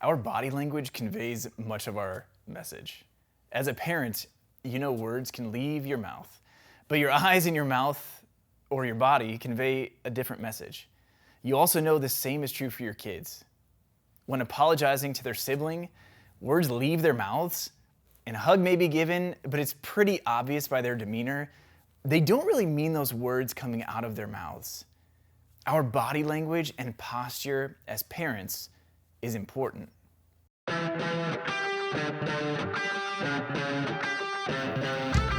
Our body language conveys much of our message. As a parent, you know words can leave your mouth, but your eyes and your mouth or your body convey a different message. You also know the same is true for your kids. When apologizing to their sibling, words leave their mouths, and a hug may be given, but it's pretty obvious by their demeanor, they don't really mean those words coming out of their mouths. Our body language and posture as parents is important.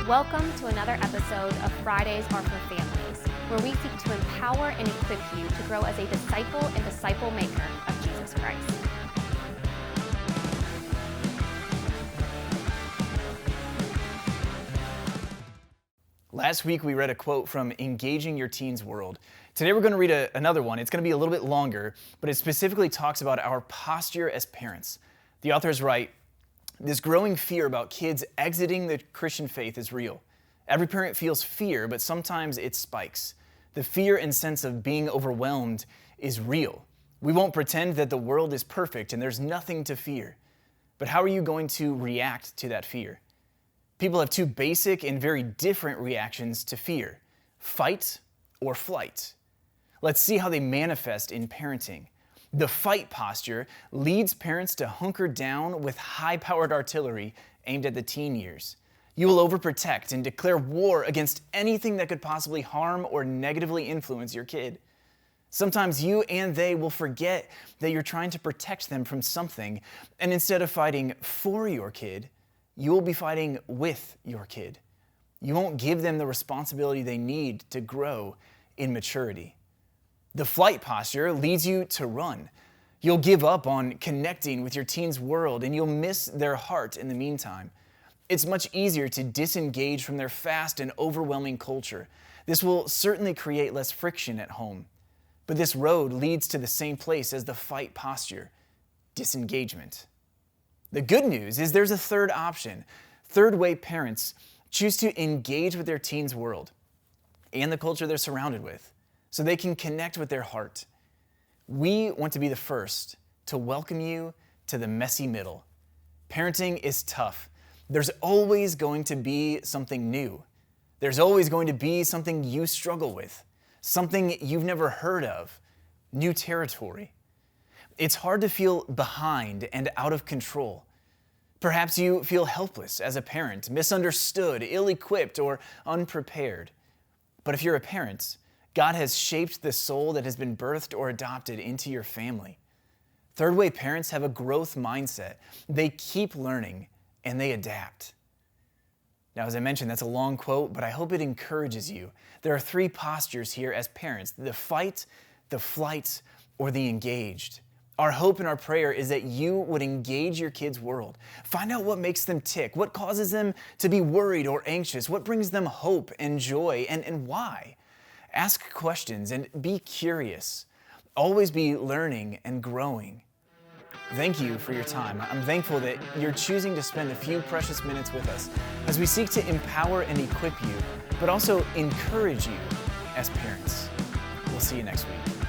Welcome to another episode of Fridays Are for Families, where we seek to empower and equip you to grow as a disciple and disciple maker of Jesus Christ. Last week, we read a quote from Engaging Your Teen's World. Today, we're going to read another one. It's going to be a little bit longer, but it specifically talks about our posture as parents. The authors write, "This growing fear about kids exiting the Christian faith is real. Every parent feels fear, but sometimes it spikes. The fear and sense of being overwhelmed is real. We won't pretend that the world is perfect and there's nothing to fear. But how are you going to react to that fear? People have two basic and very different reactions to fear: fight or flight. Let's see how they manifest in parenting. The fight posture leads parents to hunker down with high-powered artillery aimed at the teen years. You will overprotect and declare war against anything that could possibly harm or negatively influence your kid. Sometimes you and they will forget that you're trying to protect them from something, and instead of fighting for your kid, you will be fighting with your kid. You won't give them the responsibility they need to grow in maturity. The flight posture leads you to run. You'll give up on connecting with your teen's world, and you'll miss their heart in the meantime. It's much easier to disengage from their fast and overwhelming culture. This will certainly create less friction at home. But this road leads to the same place as the fight posture: disengagement. The good news is there's a third option. Third way parents choose to engage with their teen's world and the culture they're surrounded with so they can connect with their heart. We want to be the first to welcome you to the messy middle. Parenting is tough. There's always going to be something new. There's always going to be something you struggle with, something you've never heard of, new territory. It's hard to feel behind and out of control. Perhaps you feel helpless as a parent, misunderstood, ill-equipped, or unprepared. But if you're a parent, God has shaped the soul that has been birthed or adopted into your family. Third way parents have a growth mindset. They keep learning and they adapt. Now, as I mentioned, that's a long quote, but I hope it encourages you. There are three postures here as parents: the fight, the flight, or the engaged. Our hope and our prayer is that you would engage your kids' world. Find out what makes them tick, what causes them to be worried or anxious, what brings them hope and joy, and why. Ask questions and be curious. Always be learning and growing. Thank you for your time. I'm thankful that you're choosing to spend a few precious minutes with us as we seek to empower and equip you, but also encourage you as parents. We'll see you next week.